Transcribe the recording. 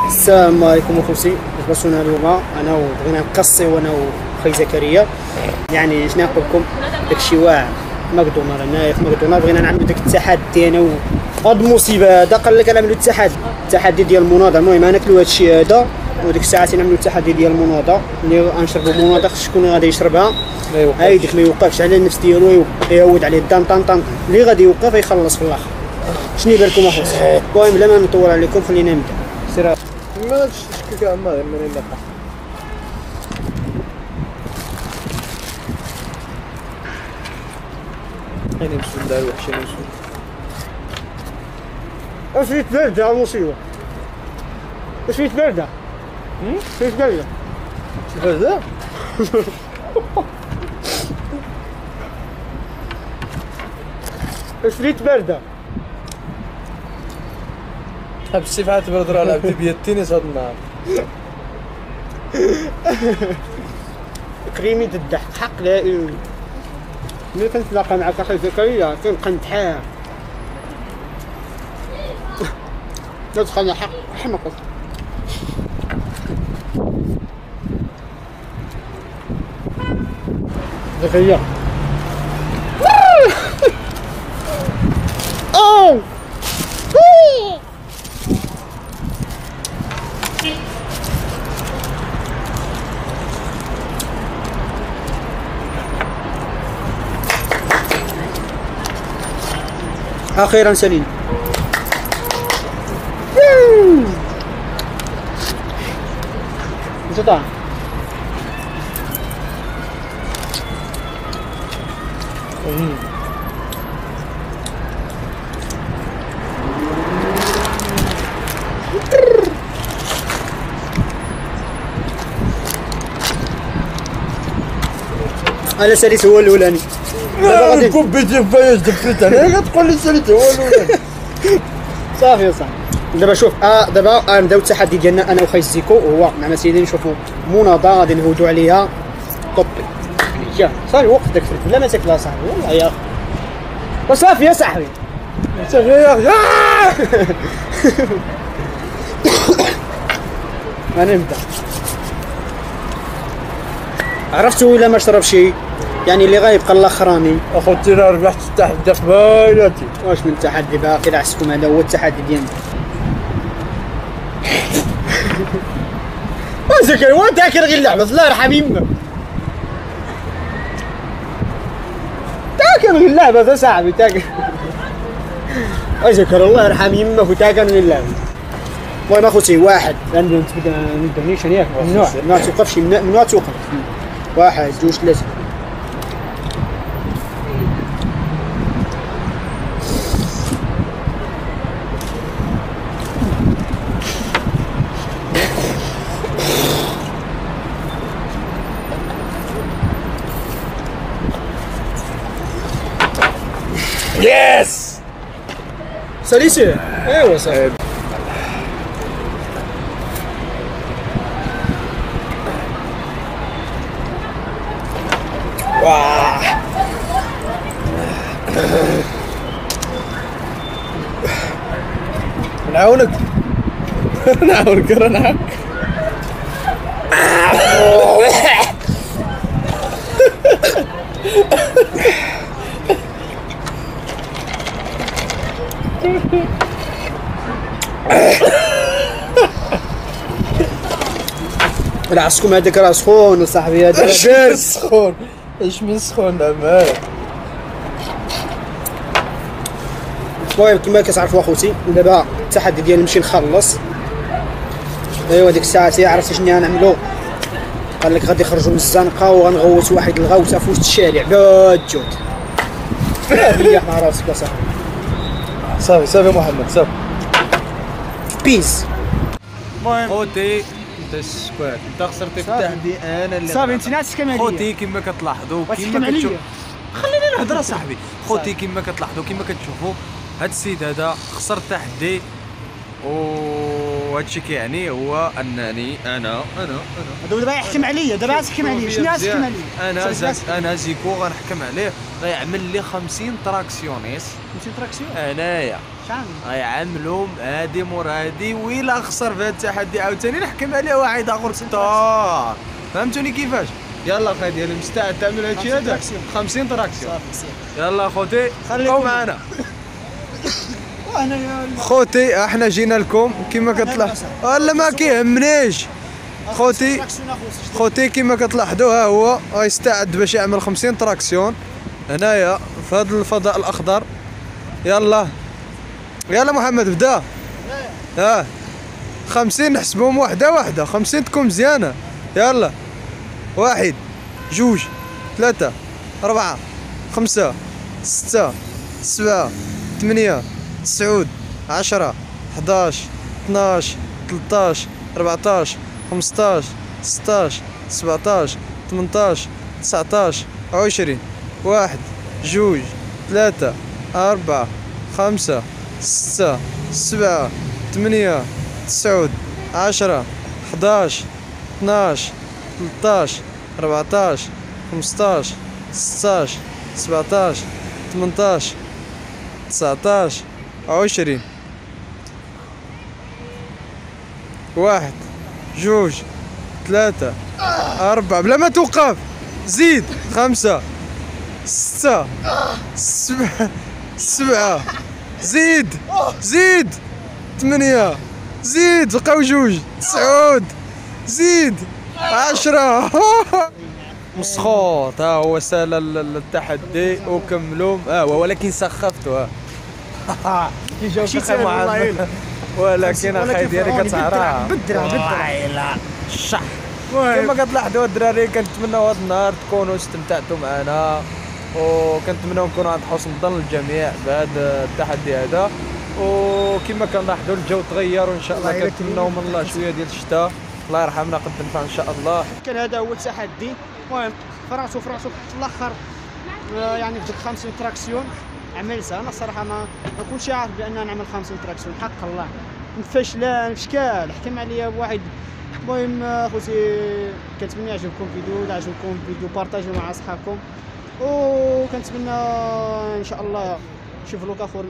السلام عليكم اخوتي. لبسونا اليوم انا وبغينا نقصيو انا وخي زكريا، يعني شنو نقول لكم داكشي واعر مقدومه. رانا في مقدومه بغينا نعملوا داك التحدي انا هاد المصيبه هذا قال لك نعملوا التحدي ديال المناضله. المهم ناكلوا هادشي هذا وديك الساعات نعملوا التحدي ديال المناضله اللي غنشربوا مناضله شكون غادي يشربها هايديك ما يوقفش على النفس ديالو يعود عليه الدم طن طن اللي غادي يوقف يخلص في الاخر. شنو يبان لكم اخوتي؟ المهم بلا ما نطول عليكم خلينا نبدا. سير ما تشكي كاع ما نلقى انا نمشي ندار وحشه نمشي فيت باردة المصيبة. فيت باردة. فيت باردة. هذا فيت باردة. حب السيفات تبرد راه لعبتي بيتينيس هاد النهار. كريمي الضحك حق لا ملي كنتلاقى معك اخي زكريا كنبقى نتحاير. لا تخلينا حمق. زكريا أخيرا سليم. انت طعم انا ساليت هو الاولاني. كوبيتي فايش دفيت انا تقول لي ساليت هو الاولاني. صافي صافي. دابا شوف دابا نبداو التحدي ديالنا انا وخي زيكو، وهو مع سيدي نشوفوا مناضله غادي نهودوا عليها طوبي. يا صافي وقف داك الفلفل بلا ما تاكلها صاحبي والله يا اخي. وصافي يا صاحبي صافي يا اخي. انا نبدا. عرفتوا الا ما شرب شي يعني اللي غايبقى الاخراني. اخوتي راه ربحت التحدي قبايلاتي. واش من تحدي باقي عسكم؟ هذا هو التحدي ديالنا. زكريا هو تاكل غير اللعبه الله يرحم يمك. تاكل غير اللعبه صاحبي تاكل. زكريا الله يرحم يمك وتاكل غير اللعبه. المهم اخوتي واحد نبدا نيش ياك ممنوع توقفش ممنوع توقف. واحد جوج ثلاثه. يس ساليسي ايوا صافي. واه نعاونك نعاونك راه العسكم هذاك راه سخون صاحبي. هذا بارد سخون. اش من سخون عمال. المهم كما كتعرفوا اخوتي دابا التحدي ديالي نمشي نخلص. ايوا ديك الساعه عرفتي شنو غنعملوا؟ قال لك غادي نخرجوا من الزنقه وغنغوت واحد الغوته في وسط الشارع بالجود. ريح مع راسك اصاحبي. صافي صافي محمد صافي بيس. المهم خوتي انت شكواك انت خسرتي في التحدي انا اللي صافي انت ناس كما خوتي كما كتلاحظوا كما كتشوف. خليني نهضر صاحبي. خوتي كما كتلاحظوا كما كتشوفوا هاد السيد هذا خسر التحدي و وهادشي كيعني هو انني انا دابا يحكم عليا، دابا تحكم عليا، شنو غتحكم عليا؟ انا زيكو غنحكم عليه، غيعمل لي 50 تراكسيونيس. 50 تراكسيون انايا شحال؟ غيعملهم هادي مور هادي، ويلا خسر في هاد التحدي عاوتاني نحكم عليه واحد اخر ستار. فهمتوني كيفاش؟ يلا اخي ديالي مستعد تعمل هادشي هذا؟ 50 تراكسيون. يلا خوتي بقاو معنا. خوتي احنا جينا لكم كما كتلاحظ. لا ما كيهمنيش خوتي كما كتلاحظوا ها هو غيستعد باش يعمل 50 تراكسيون هنايا في هذا الفضاء الاخضر. يلا محمد بدا. 50 نحسبهم واحده 50 تكون مزيانه. يلا 1 2 3 4 5 6 7 8 9 10 11 12 13 14 15 16 17 18 19 20 1 2 3 4 5 6 7 8 9 10 11 12 13 14 15 16 17 18 19 20 1 2 3 4 بلا ما توقف زيد 5 6 7 زيد 8 زيد بقاو 2 9 زيد 10 مسخوط. ها هو سال التحدي وكملوا ولكن سخفتوا. كي جاو شي معانا ولكن اخي ديالي كتعرف بدرة الشح. كما كتلاحظوا الدراري كنتمنوا هذا النهار تكونوا استمتعتوا معنا، وكنتمنوا نكونوا عند حسن ظن الجميع بهذا التحدي هذا. وكما كنلاحظوا الجو تغير، وان شاء الله كنتمنوا من الله شويه ديال الشتاء، الله يرحمنا قد نفع ان شاء الله. كان هذا هو التحدي. المهم فراسو في الاخر يعني في 50 تراكسيون عملتها. انا الصراحه ما كنتش عارف بان نعمل 50 تراكسيون، حق الله مفشله مشكال حكم عليا بواحد. المهم خوتي كنتمنى يعجبكم الفيديو، اذا عجبكم الفيديو بارطاجيو مع اصحابكم، وكنتمنى ان شاء الله نشوف لوك اخر.